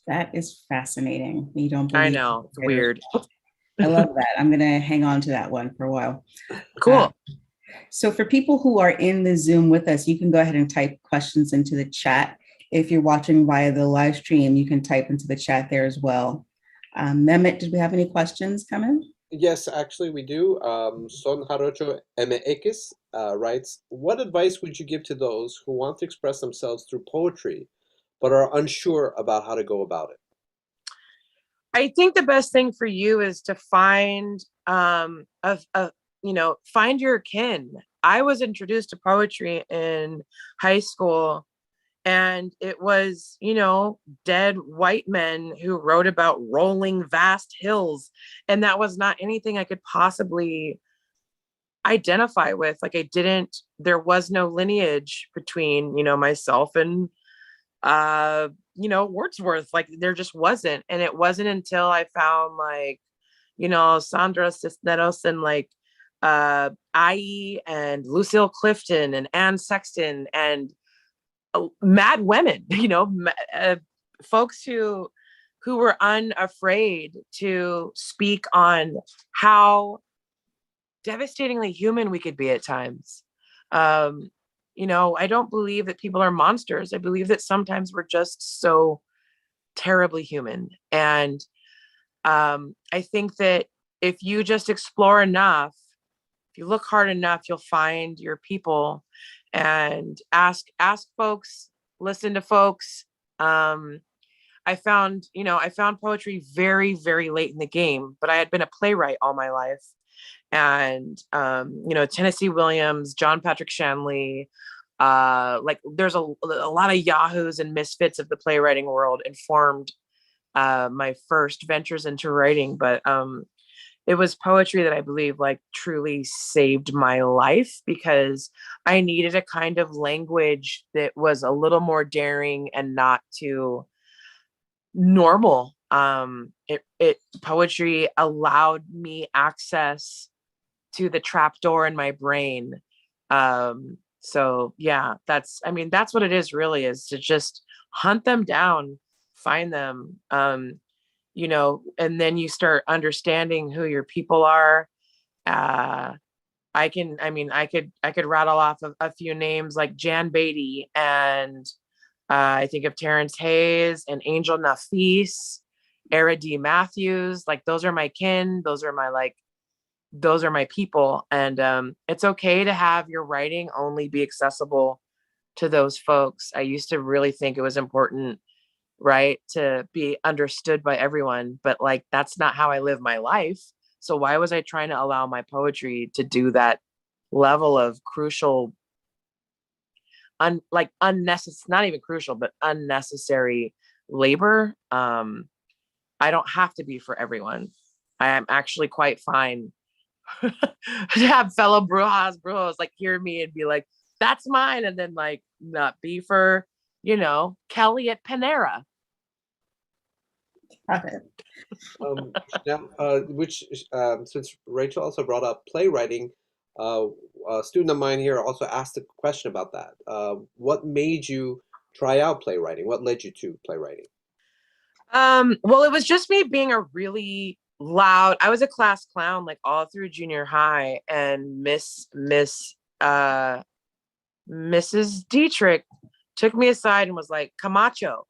That is fascinating. You don't believe. I know, it's weird. I love that. I'm going to hang on to that one for a while. Cool. So for people who are in the Zoom with us, you can go ahead and type questions into the chat. If you're watching via the live stream, you can type into the chat there as well. Mehmet, did we have any questions come in? Yes, actually we do. Son Jarocho MX writes, what advice would you give to those who want to express themselves through poetry, but are unsure about how to go about it? I think the best thing for you is to find find your kin. I was introduced to poetry in high school, and it was, dead white men who wrote about rolling vast hills. And that was not anything I could possibly identify with. There was no lineage between, myself and, Wordsworth. There just wasn't. And it wasn't until I found Sandra Cisneros and IE and Lucille Clifton and Anne Sexton and mad women, folks who were unafraid to speak on how devastatingly human we could be at times. I don't believe that people are monsters. I believe that sometimes we're just so terribly human. And I think that if you just explore enough, if you look hard enough, you'll find your people, and ask folks, listen to folks. I found poetry very, very late in the game, but I had been a playwright all my life. And, Tennessee Williams, John Patrick Shanley, like there's a lot of yahoos and misfits of the playwriting world informed my first ventures into writing. But it was poetry that I believe like truly saved my life, because I needed a kind of language that was a little more daring and not too normal. Poetry allowed me access to the trapdoor in my brain. So yeah, that's what it is, really, is to just hunt them down, find them, and then you start understanding who your people are. I could rattle off a few names like Jan Beatty, and I think of Terrence Hayes and Angel Nafis, Era D. Matthews. Like those are my kin. Those are my people. And it's okay to have your writing only be accessible to those folks. I used to really think it was important, right, to be understood by everyone, but like that's not how I live my life. So why was I trying to allow my poetry to do that level of crucial, unnecessary, not even crucial, but unnecessary labor? I don't have to be for everyone. I am actually quite fine to have fellow brujos like hear me and be like, that's mine, and then like not be for, Kelly at Panera. Got it. Since Rachel also brought up playwriting, a student of mine here also asked a question about that. What made you try out playwriting? What led you to playwriting? Well, it was just me being a really loud, I was a class clown like all through junior high, and Mrs. Dietrich took me aside and was like, Camacho,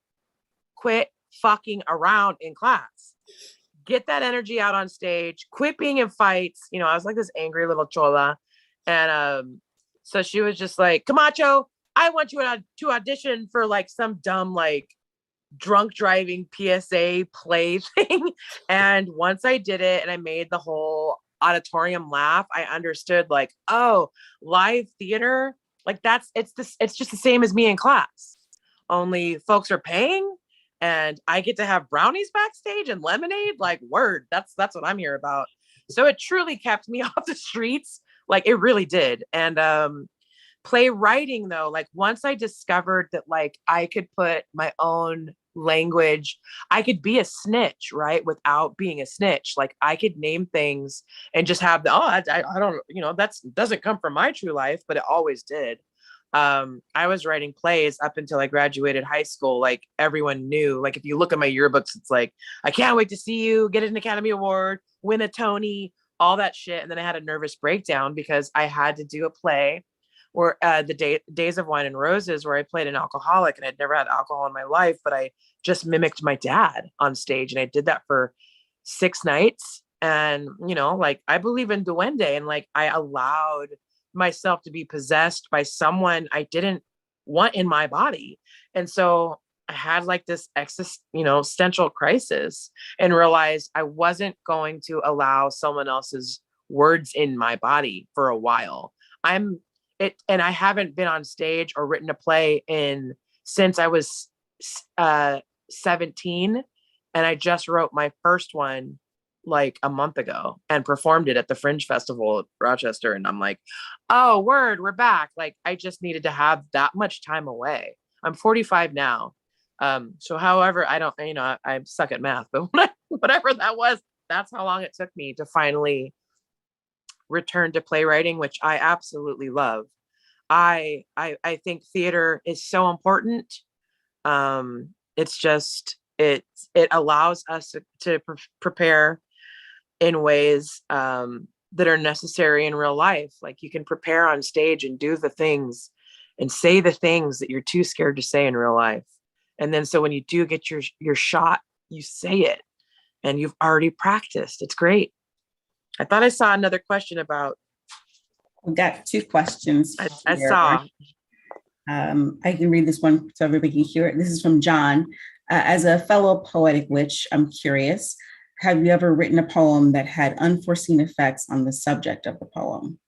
quit fucking around in class. Get that energy out on stage. Quit being in fights. I was like this angry little chola. And so she was just like, Camacho, I want you to audition for like some dumb like drunk driving PSA play thing. And once I did it and I made the whole auditorium laugh, I understood like, oh, live theater, like it's just the same as me in class, only folks are paying and I get to have brownies backstage and lemonade. Like, word, that's what I'm here about. So it truly kept me off the streets, like it really did. And playwriting though, like once I discovered that like I could put my own language, I could be a snitch, right, without being a snitch. Like I could name things and just have I don't, that doesn't come from my true life, but it always did. I was writing plays up until I graduated high school. Like everyone knew, like if you look at my yearbooks, it's like, I can't wait to see you get an Academy Award, win a Tony, all that shit. And then I had a nervous breakdown because I had to do a play where Days of Wine and Roses, where I played an alcoholic, and I'd never had alcohol in my life, but I just mimicked my dad on stage. And I did that for 6 nights. And, like I believe in duende, and like I allowed myself to be possessed by someone I didn't want in my body. And so I had like this existential crisis and realized I wasn't going to allow someone else's words in my body for a while. And I haven't been on stage or written a play since I was 17. And I just wrote my first one like a month ago and performed it at the Fringe Festival at Rochester. And I'm like, oh, word, we're back. Like I just needed to have that much time away. I'm 45 now. So however, I don't, I suck at math, but whatever that was, that's how long it took me to finally return to playwriting, which I absolutely love. I think theater is so important. It's just, it allows us to prepare in ways that are necessary in real life. Like you can prepare on stage and do the things and say the things that you're too scared to say in real life. And then so when you do get your shot, you say it and you've already practiced. It's great. I thought I saw another question about We've got two questions I here. saw. I can read this one so everybody can hear it. This is from John. As a fellow poetic witch, I'm curious, have you ever written a poem that had unforeseen effects on the subject of the poem?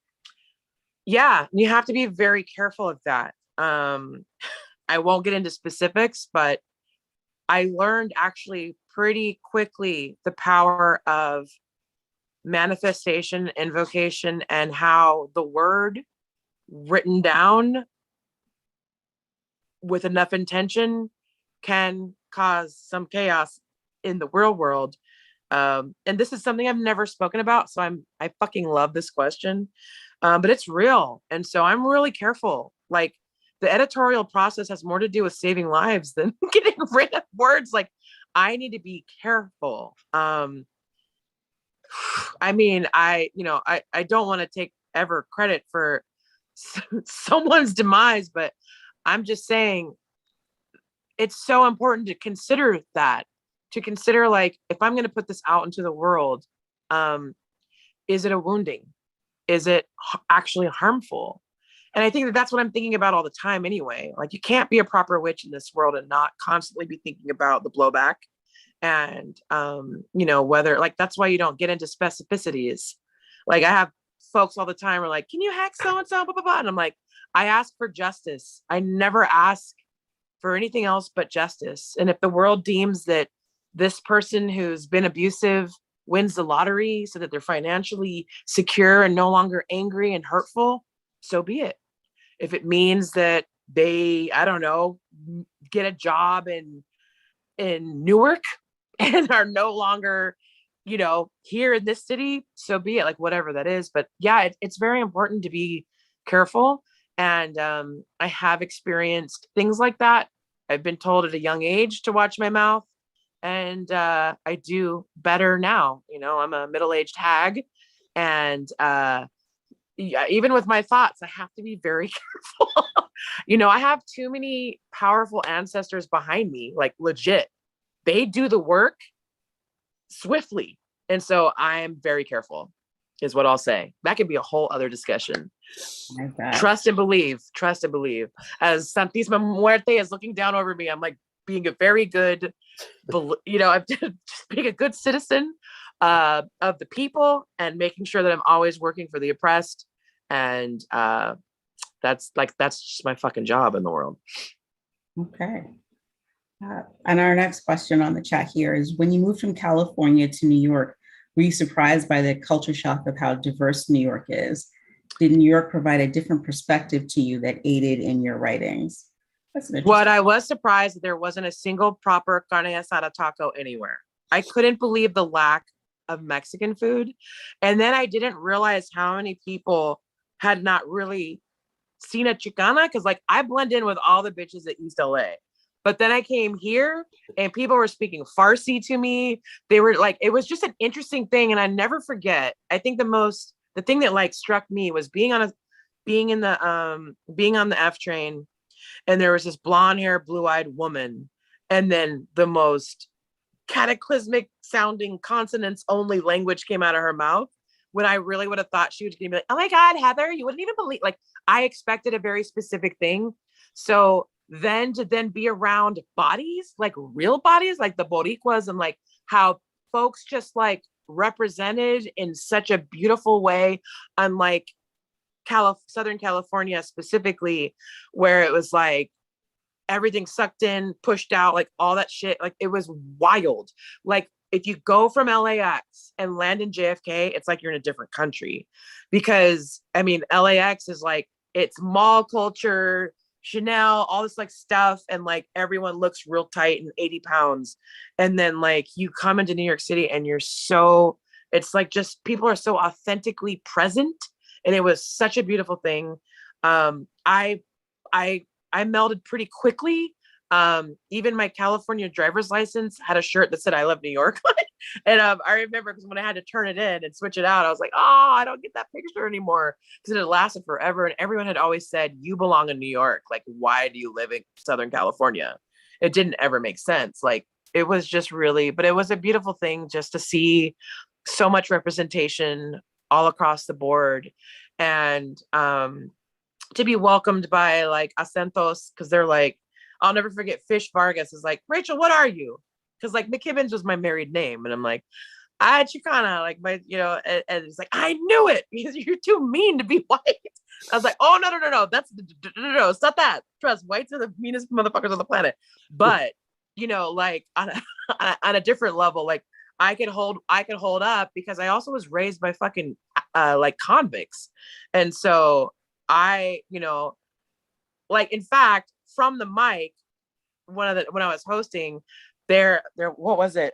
Yeah, you have to be very careful of that. I won't get into specifics, but I learned actually pretty quickly the power of manifestation, invocation, and how the word written down with enough intention can cause some chaos in the real world. And this is something I've never spoken about, so I fucking love this question. But it's real, and so I'm really careful. Like, the editorial process has more to do with saving lives than getting rid of words. Like, I need to be careful. I mean, I don't want to take ever credit for someone's demise, but I'm just saying it's so important to consider that, like, if I'm going to put this out into the world, is it a wounding? Is it actually harmful? And I think that that's what I'm thinking about all the time anyway. Like, you can't be a proper witch in this world and not constantly be thinking about the blowback. And, whether, like, that's why you don't get into specificities. Like, I have folks all the time are like, can you hack so-and-so, blah, blah, blah. And I'm like, I ask for justice. I never ask for anything else but justice. And if the world deems that this person who's been abusive wins the lottery so that they're financially secure and no longer angry and hurtful, so be it. If it means that they, I don't know, get a job in Newark and are no longer, here in this city, so be it. Like, whatever that is. But yeah, it's very important to be careful. And I have experienced things like that. I've been told at a young age to watch my mouth. And I do better now. I'm a middle-aged hag. And even with my thoughts, I have to be very careful. I have too many powerful ancestors behind me, like, legit. They do the work swiftly. And so I am very careful, is what I'll say. That could be a whole other discussion. Trust and believe. As Santísima Muerte is looking down over me, I'm like being a very good, I'm just being a good citizen of the people and making sure that I'm always working for the oppressed. And that's just my fucking job in the world. Okay. And our next question on the chat here is, when you moved from California to New York, were you surprised by the culture shock of how diverse New York is? Did New York provide a different perspective to you that aided in your writings? What I was surprised that there wasn't a single proper carne asada taco anywhere. I couldn't believe the lack of Mexican food. And then I didn't realize how many people had not really seen a Chicana, because, like, I blend in with all the bitches at East LA. But then I came here and people were speaking Farsi to me. They were like, it was just an interesting thing. And I never forget. I think the thing that, like, struck me was being on the F train, and there was this blonde hair, blue-eyed woman. And then the most cataclysmic sounding consonants only language came out of her mouth, when I really would have thought she was going to be like, oh my God, Heather, you wouldn't even believe, like, I expected a very specific thing. So then to be around bodies, like real bodies, like the Boricuas, and like how folks just like represented in such a beautiful way, unlike Southern California specifically, where it was like everything sucked in, pushed out, like all that shit. Like, it was wild. Like, if you go from LAX and land in JFK, it's like you're in a different country, because I mean, LAX is like, it's mall culture, Chanel, all this like stuff. And like, everyone looks real tight and 80 pounds. And then like, you come into New York City and it's like, just people are so authentically present. And it was such a beautiful thing. I melded pretty quickly. Even my California driver's license had a shirt that said "I love New York." And I remember, because when I had to turn it in and switch it out, I was like, oh, I don't get that picture anymore, because it had lasted forever. And everyone had always said, you belong in New York. Like, why do you live in Southern California? It didn't ever make sense. Like, it was just really, but it was a beautiful thing just to see so much representation all across the board. And to be welcomed by like acentos, because they're like, I'll never forget Fish Vargas is like, Rachel, what are you? Because like McKibbens was my married name. And I'm like, I Chicana, like my, and it's like, I knew it because you're too mean to be white. I was like, oh, no. That's no, it's not that. Trust, whites are the meanest motherfuckers on the planet. But, like on a different level, like I could hold up because I also was raised by fucking like convicts. And so I, like, in fact, from the mic, when I was hosting there, what was it?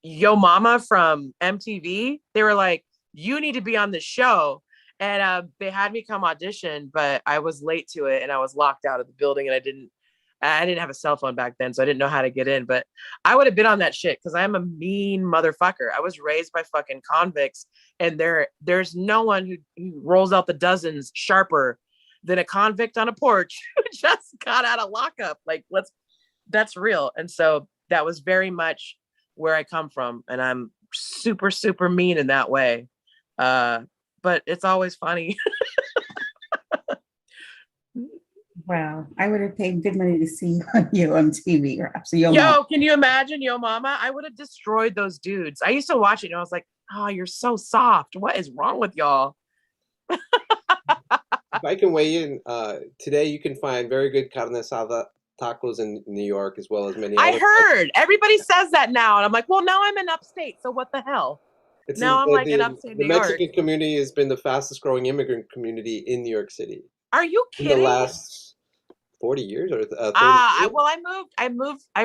Yo Mama from MTV, they were like, you need to be on the show. And they had me come audition, but I was late to it and I was locked out of the building and I didn't have a cell phone back then, so I didn't know how to get in, but I would have been on that shit because I'm a mean motherfucker. I was raised by fucking convicts, and there's no one who rolls out the dozens sharper than a convict on a porch who just got out of lockup. Like, that's real. And so that was very much where I come from, and I'm super, super mean in that way. But it's always funny. Wow, I would have paid good money to see you on TV, perhaps. Yo, can you imagine Yo Mama? I would have destroyed those dudes. I used to watch it and I was like, oh, you're so soft. What is wrong with y'all? If I can weigh in, today you can find very good carne asada tacos in New York as well as many other. I heard everybody says that now, and I'm like, well, now I'm in upstate, so what the hell? Now I'm like in upstate New York. The Mexican community has been the fastest growing immigrant community in New York City. Are you kidding? In the last 40 years or 30 years? Well, I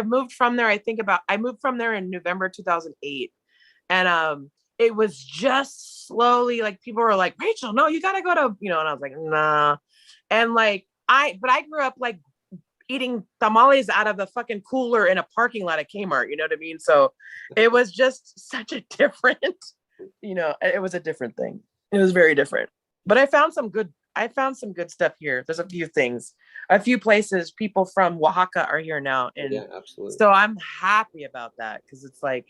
moved from there. I moved from there in November 2008, and it was just slowly like people were like, Rachel, no, you gotta go to, and I was like, nah, and like but I grew up like eating tamales out of the fucking cooler in a parking lot at Kmart, you know what I mean? So it was just such a different, it was a different thing. It was very different, but I found some good stuff here. There's a few places. People from Oaxaca are here now. And yeah, absolutely. So I'm happy about that because it's like,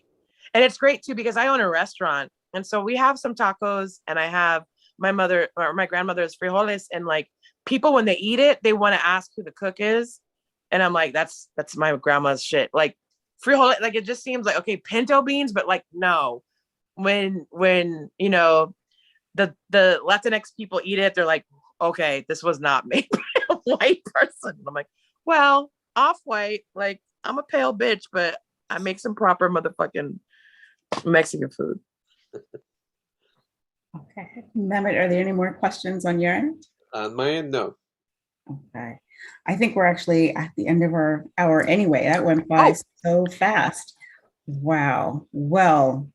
and it's great too, because I own a restaurant. And so we have some tacos and I have my grandmother's frijoles, and like people, when they eat it, they want to ask who the cook is. And I'm like, that's my grandma's shit. Like frijoles, like it just seems like, okay, pinto beans, but like, no, when the Latinx people eat it, they're like, okay, this was not made by a white person. I'm like, well, off-white, like I'm a pale bitch, but I make some proper motherfucking Mexican food. Okay. Mehmet, are there any more questions on your end? On my end, no. Okay. I think we're actually at the end of our hour anyway. That went by so fast. Wow. Well,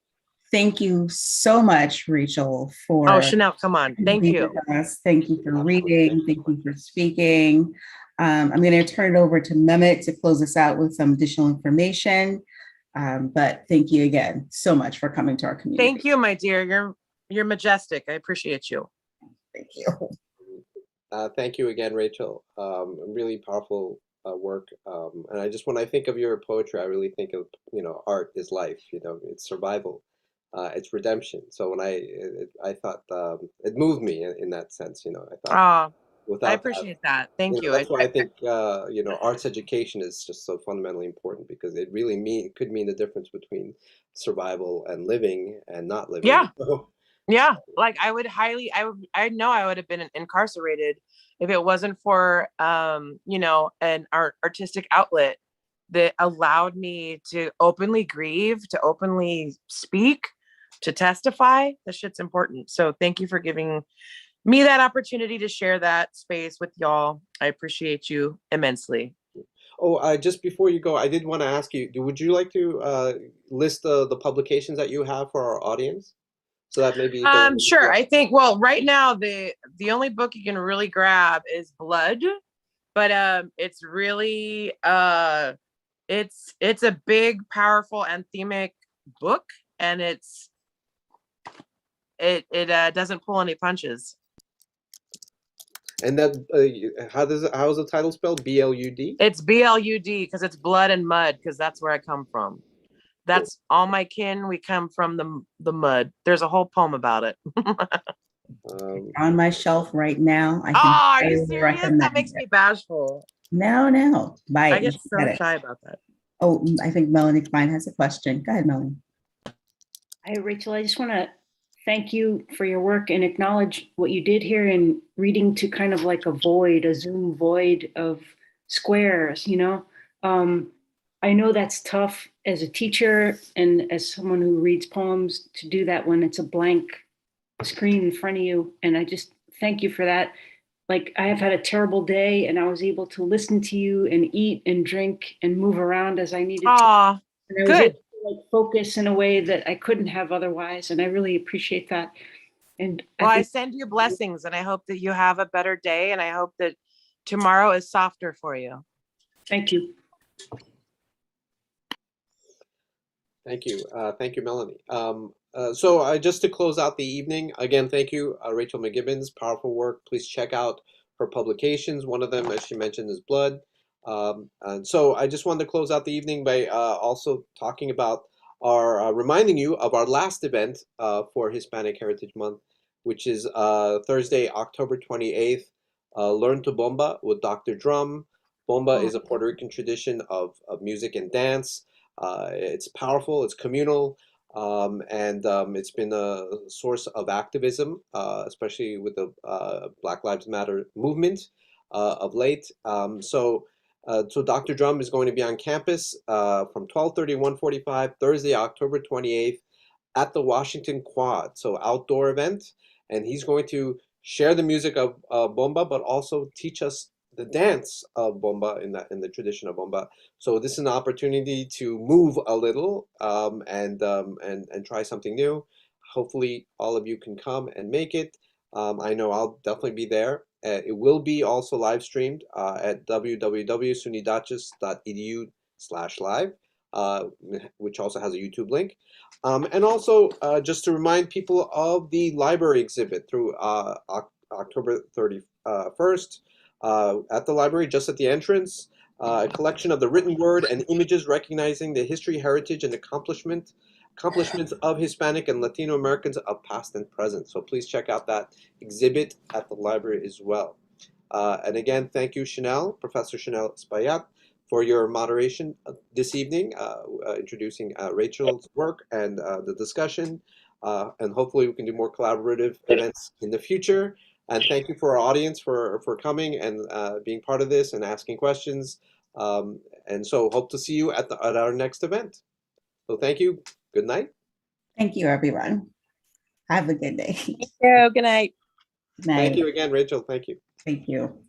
thank you so much, Rachel, for... Oh, Chanel, come on. Thank you. Thank you for reading. Thank you for speaking. I'm going to turn it over to Mehmet to close us out with some additional information. But thank you again so much for coming to our community. Thank you, my dear. You're majestic. I appreciate you. Thank you. Thank you again, Rachel. Really powerful work. And I just, when I think of your poetry, I really think of, art is life, it's survival. It's redemption. So when I thought it moved me in that sense, I thought. I appreciate that. Thank you. That's why I think arts education is just so fundamentally important, because it really could mean the difference between survival and living and not living. Yeah. Yeah. Like I know I would have been incarcerated if it wasn't for an artistic outlet that allowed me to openly grieve, to openly speak, to testify. The shit's important. So thank you for giving me that opportunity to share that space with y'all. I appreciate you immensely. Oh, just before you go, I did want to ask you, would you like to list the publications that you have for our audience? So that maybe sure. I think, well, right now the only book you can really grab is Blood, but it's really it's a big, powerful, anthemic book, and it doesn't pull any punches. And that how is the title spelled? BLUD? It's BLUD because it's blood and mud, because that's where I come from. That's all my kin. We come from the mud. There's a whole poem about it. On my shelf right now. I Oh, can are you highly serious? That recommend makes it. me bashful. No. Buy I it. You get should so get it. shy about that. Oh, I think Melanie Klein has a question. Go ahead, Melanie. Hi, Rachel. I just want to thank you for your work and acknowledge what you did here in reading to kind of like a void, a Zoom void of squares, you know? I know that's tough as a teacher and as someone who reads poems to do that when it's a blank screen in front of you. And I just thank you for that. Like, I have had a terrible day and I was able to listen to you and eat and drink and move around as I needed to. Aw, And I was good. able to like focus in a way that I couldn't have otherwise. And I really appreciate that. And Well, I think, send you blessings and I hope that you have a better day and I hope that tomorrow is softer for you. thank you. Thank you. Thank you, Melanie. So just to close out the evening, again, thank you, Rachel McKibbens, powerful work. Please check out her publications. One of them, as she mentioned, is Blood. And so I just wanted to close out the evening by also talking about reminding you of our last event for Hispanic Heritage Month, which is Thursday, October 28th, Learn to Bomba with Dr. Drum. Bomba is a Puerto Rican tradition of music and dance. It's powerful, it's communal, and it's been a source of activism, especially with the Black Lives Matter movement of late. So Dr. Drum is going to be on campus from 12:30 to 1:45, Thursday, October 28th, at the Washington Quad, so outdoor event, and he's going to share the music of bomba, but also teach us the dance of bomba in the tradition of bomba. So this is an opportunity to move a little and try something new. Hopefully, all of you can come and make it. I know I'll definitely be there. It will be also live streamed at www.sunidutchess.edu/live, which also has a YouTube link. And also, just to remind people of the library exhibit through October 31st at the library, just at the entrance, a collection of the written word and images recognizing the history, heritage, and accomplishments of Hispanic and Latino Americans of past and present. So please check out that exhibit at the library as well. And again, thank you, Chanel, Professor Chanel Spayat, for your moderation this evening, introducing Rachel's work and the discussion. And hopefully we can do more collaborative events in the future. And thank you for our audience for coming and being part of this and asking questions. And so hope to see you at our next event. So thank you. Good night. Thank you, everyone. Have a good day. Thank you. Good night. Good night. Thank you again, Rachel. Thank you. Thank you.